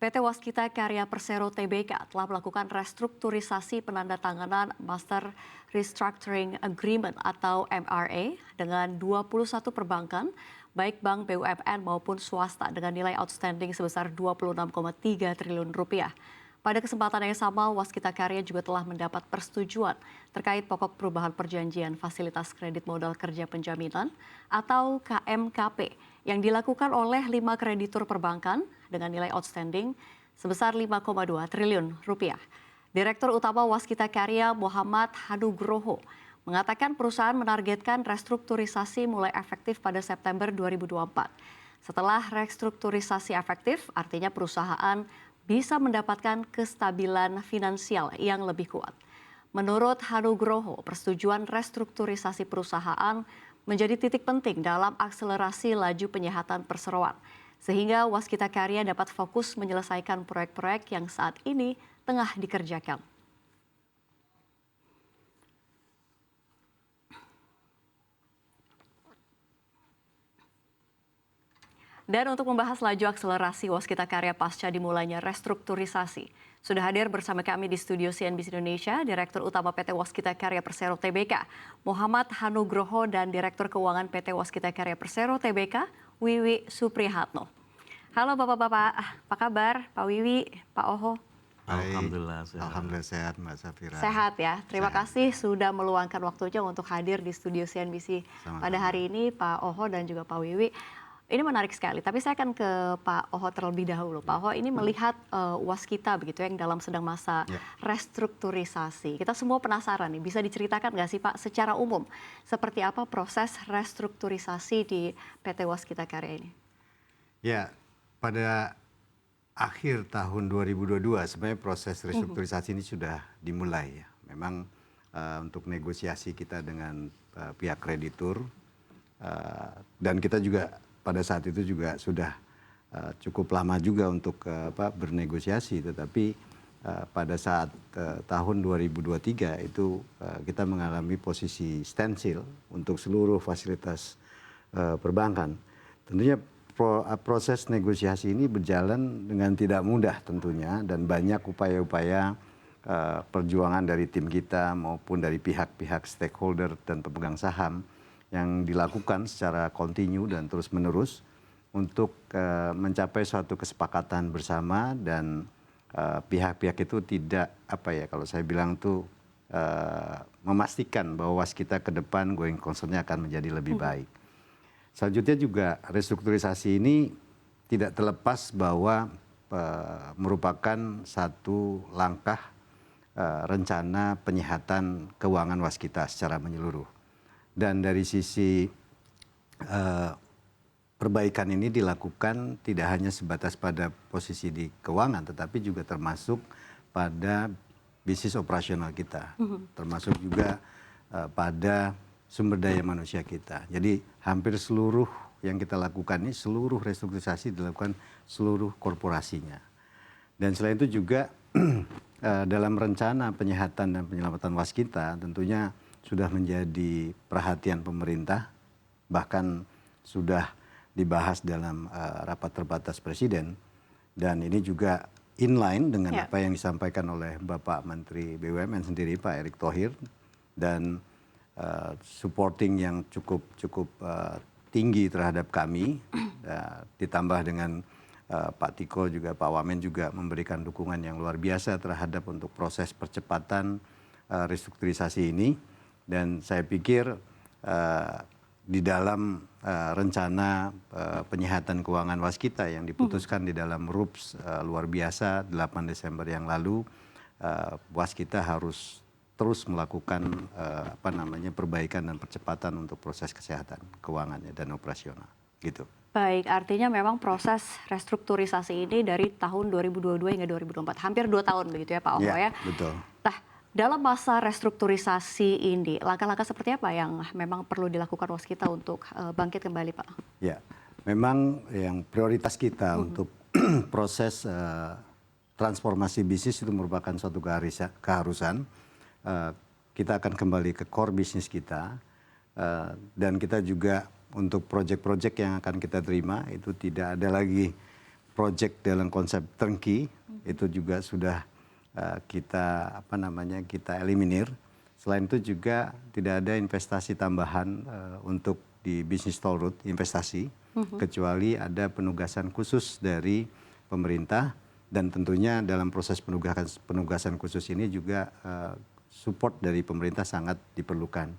PT Waskita Karya Persero Tbk telah melakukan restrukturisasi penandatanganan Master Restructuring Agreement atau MRA dengan 21 perbankan, baik bank BUMN maupun swasta dengan nilai outstanding sebesar 26,3 triliun rupiah. Pada kesempatan yang sama, Waskita Karya juga telah mendapat persetujuan terkait pokok perubahan perjanjian fasilitas kredit modal kerja penjaminan atau KMKP yang dilakukan oleh 5 kreditur perbankan dengan nilai outstanding sebesar 5,2 triliun rupiah. Direktur Utama Waskita Karya Muhammad Hanugroho mengatakan perusahaan menargetkan restrukturisasi mulai efektif pada September 2024. Setelah restrukturisasi efektif, artinya perusahaan bisa mendapatkan kestabilan finansial yang lebih kuat. Menurut Hanugroho, persetujuan restrukturisasi perusahaan menjadi titik penting dalam akselerasi laju penyehatan perseroan, sehingga Waskita Karya dapat fokus menyelesaikan proyek-proyek yang saat ini tengah dikerjakan. Dan untuk membahas laju akselerasi Waskita Karya pasca dimulainya restrukturisasi, sudah hadir bersama kami di studio CNBC Indonesia, Direktur Utama PT Waskita Karya Persero Tbk, Muhammad Hanugroho, dan Direktur Keuangan PT Waskita Karya Persero Tbk, Wiwi Suprihatno. Halo Bapak-Bapak, apa kabar Pak Wiwi, Pak Oho? Alhamdulillah sehat. Alhamdulillah sehat Mbak Safira. Sehat ya, terima kasih sudah meluangkan waktunya untuk hadir di studio CNBC pada hari ini Pak Oho dan juga Pak Wiwi. Ini menarik sekali, tapi saya akan ke Pak Oho terlebih dahulu. Pak Oho ini melihat Waskita begitu yang dalam sedang masa restrukturisasi. Kita semua penasaran nih, bisa diceritakan nggak sih Pak secara umum seperti apa proses restrukturisasi di PT Waskita Karya ini? Ya, pada akhir tahun 2022 sebenarnya proses restrukturisasi ini sudah dimulai ya. Memang untuk negosiasi kita dengan pihak kreditur dan kita juga pada saat itu juga sudah cukup lama juga untuk bernegosiasi, tetapi pada saat tahun 2023 itu kita mengalami posisi standstill untuk seluruh fasilitas perbankan. Tentunya proses negosiasi ini berjalan dengan tidak mudah tentunya, dan banyak upaya-upaya perjuangan dari tim kita maupun dari pihak-pihak stakeholder dan pemegang saham yang dilakukan secara kontinu dan terus-menerus untuk mencapai suatu kesepakatan bersama, dan pihak-pihak itu tidak kalau saya bilang tuh memastikan bahwa Waskita ke depan going concern-nya akan menjadi lebih baik. Selanjutnya juga restrukturisasi ini tidak terlepas bahwa merupakan satu langkah rencana penyehatan keuangan Waskita secara menyeluruh. Dan dari sisi perbaikan ini dilakukan tidak hanya sebatas pada posisi di keuangan, tetapi juga termasuk pada bisnis operasional kita, termasuk juga pada sumber daya manusia kita. Jadi hampir seluruh yang kita lakukan ini, seluruh restrukturisasi dilakukan seluruh korporasinya. Dan selain itu juga dalam rencana penyehatan dan penyelamatan Waskita tentunya sudah menjadi perhatian pemerintah, bahkan sudah dibahas dalam rapat terbatas Presiden, dan ini juga inline dengan apa yang disampaikan oleh Bapak Menteri BUMN sendiri Pak Erick Thohir, dan supporting yang cukup tinggi terhadap kami, ditambah dengan Pak Tiko juga Pak Wamen juga memberikan dukungan yang luar biasa terhadap untuk proses percepatan restrukturisasi ini. Dan saya pikir di dalam rencana penyehatan keuangan Waskita yang diputuskan di dalam RUPS luar biasa 8 Desember yang lalu, Waskita harus terus melakukan perbaikan dan percepatan untuk proses kesehatan keuangannya dan operasional gitu. Baik, artinya memang proses restrukturisasi ini dari tahun 2022 hingga 2024, hampir 2 tahun begitu ya Pak Oho ya? Betul. Nah, dalam masa restrukturisasi ini, langkah-langkah seperti apa yang memang perlu dilakukan Waskita untuk bangkit kembali Pak? Ya, memang yang prioritas kita untuk proses transformasi bisnis itu merupakan suatu keharusan. Kita akan kembali ke core bisnis kita, dan kita juga untuk proyek-proyek yang akan kita terima itu tidak ada lagi project dalam konsep turnkey itu juga sudah kita kita eliminir. Selain itu juga tidak ada investasi tambahan untuk di bisnis toll road investasi, kecuali ada penugasan khusus dari pemerintah, dan tentunya dalam proses penugasan khusus ini juga support dari pemerintah sangat diperlukan.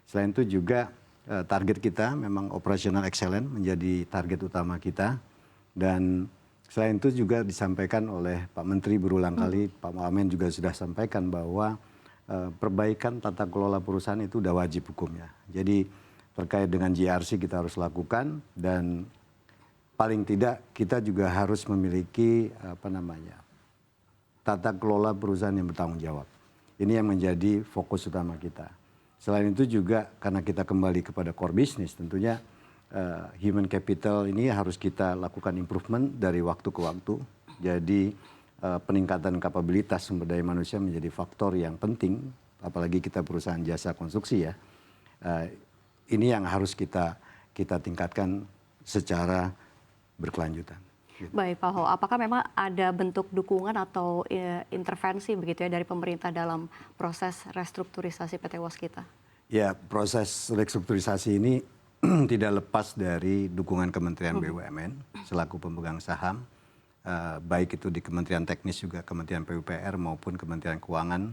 Selain itu juga target kita memang operational excellence menjadi target utama kita, dan selain itu juga disampaikan oleh Pak Menteri berulang kali, Pak Wamen juga sudah sampaikan bahwa perbaikan tata kelola perusahaan itu udah wajib hukumnya. Jadi terkait dengan GRC kita harus lakukan, dan paling tidak kita juga harus memiliki tata kelola perusahaan yang bertanggung jawab. Ini yang menjadi fokus utama kita. Selain itu juga karena kita kembali kepada core business, tentunya human capital ini harus kita lakukan improvement dari waktu ke waktu. Jadi peningkatan kapabilitas sumber daya manusia menjadi faktor yang penting, apalagi kita perusahaan jasa konstruksi ya. Ini yang harus kita tingkatkan secara berkelanjutan. Baik Pak Ho, apakah memang ada bentuk dukungan atau intervensi begitu ya dari pemerintah dalam proses restrukturisasi PT Waskita? Ya, proses restrukturisasi ini tidak lepas dari dukungan Kementerian BUMN selaku pemegang saham. Baik itu di Kementerian Teknis juga Kementerian PUPR maupun Kementerian Keuangan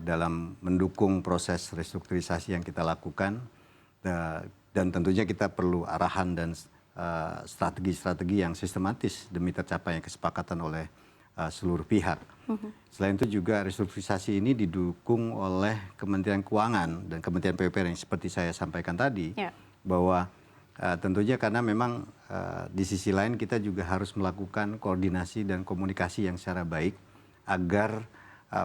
dalam mendukung proses restrukturisasi yang kita lakukan, dan tentunya kita perlu arahan dan strategi-strategi yang sistematis demi tercapainya kesepakatan oleh seluruh pihak. Selain itu juga restrukturisasi ini didukung oleh Kementerian Keuangan dan Kementerian PUPR yang seperti saya sampaikan tadi, bahwa tentunya karena memang di sisi lain kita juga harus melakukan koordinasi dan komunikasi yang secara baik agar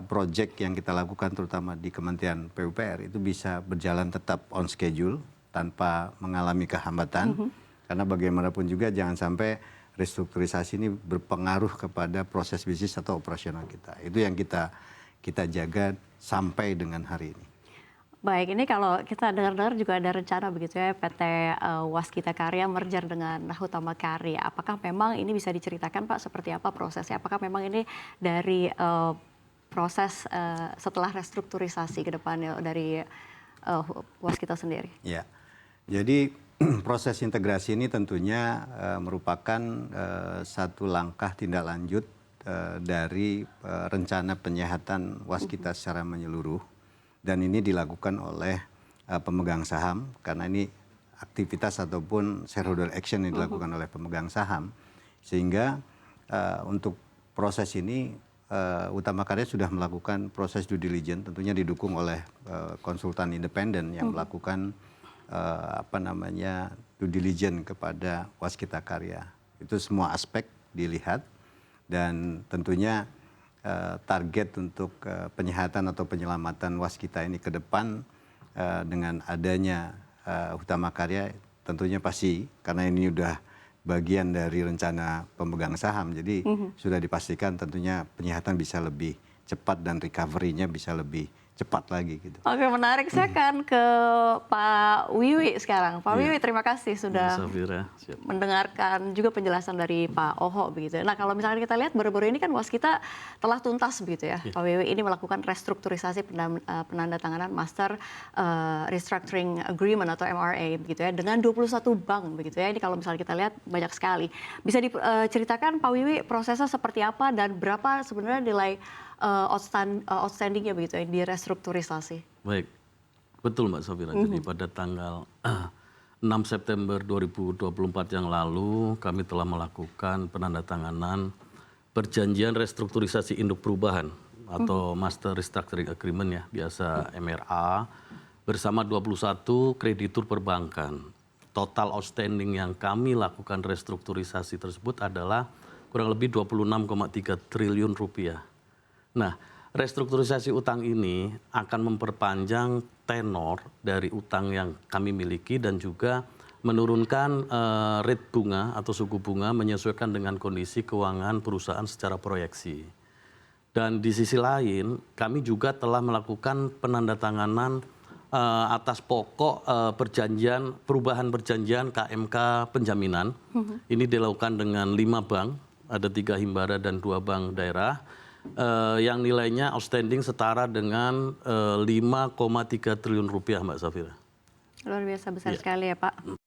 proyek yang kita lakukan terutama di Kementerian PUPR itu bisa berjalan tetap on schedule tanpa mengalami kehambatan. Karena bagaimanapun juga jangan sampai restrukturisasi ini berpengaruh kepada proses bisnis atau operasional kita. Itu yang kita jaga sampai dengan hari ini. Baik, ini kalau kita dengar-dengar juga ada rencana begitu ya PT Waskita Karya merger dengan Hutama Karya. Apakah memang ini bisa diceritakan Pak seperti apa prosesnya? Apakah memang ini dari proses setelah restrukturisasi ke depannya dari Waskita sendiri? Ya, jadi proses integrasi ini tentunya merupakan satu langkah tindak lanjut dari rencana penyehatan Waskita secara menyeluruh. Dan ini dilakukan oleh pemegang saham, karena ini aktivitas ataupun shareholder action yang dilakukan oleh pemegang saham. Sehingga untuk proses ini Hutama Karya sudah melakukan proses due diligence, tentunya didukung oleh konsultan independen yang melakukan due diligence kepada Waskita Karya. Itu semua aspek dilihat, dan tentunya target untuk penyehatan atau penyelamatan Waskita ini ke depan dengan adanya Hutama Karya tentunya pasti, karena ini sudah bagian dari rencana pemegang saham, jadi sudah dipastikan tentunya penyehatan bisa lebih cepat dan recovery-nya bisa lebih cepat lagi gitu. Oke, menarik. Saya akan ke Pak Wiwi sekarang. Pak Wiwi, terima kasih sudah mendengarkan juga penjelasan dari Pak Oho begitu. Nah, kalau misalnya kita lihat baru-baru ini kan Waskita telah tuntas begitu ya. Pak Wiwi ini melakukan restrukturisasi penandatanganan Master Restructuring Agreement atau MRA begitu ya dengan 21 bank begitu ya. Ini kalau misalnya kita lihat banyak sekali. Bisa diceritakan Pak Wiwi prosesnya seperti apa dan berapa sebenarnya nilai outstandingnya begitu ya di restrukturisasi? Baik, betul Mbak Safira. Jadi pada tanggal 6 September 2024 yang lalu kami telah melakukan penandatanganan perjanjian restrukturisasi induk perubahan atau Master Restructuring Agreement ya, biasa MRA, bersama 21 kreditur perbankan. Total outstanding yang kami lakukan restrukturisasi tersebut adalah kurang lebih 26,3 triliun rupiah. Nah, restrukturisasi utang ini akan memperpanjang tenor dari utang yang kami miliki dan juga menurunkan rate bunga atau suku bunga menyesuaikan dengan kondisi keuangan perusahaan secara proyeksi. Dan di sisi lain, kami juga telah melakukan penandatanganan atas pokok perubahan perjanjian KMK penjaminan. Ini dilakukan dengan 5 bank, ada 3 himbara dan 2 bank daerah, yang nilainya outstanding setara dengan 5,3 triliun rupiah, Mbak Safira. Luar biasa besar sekali ya Pak.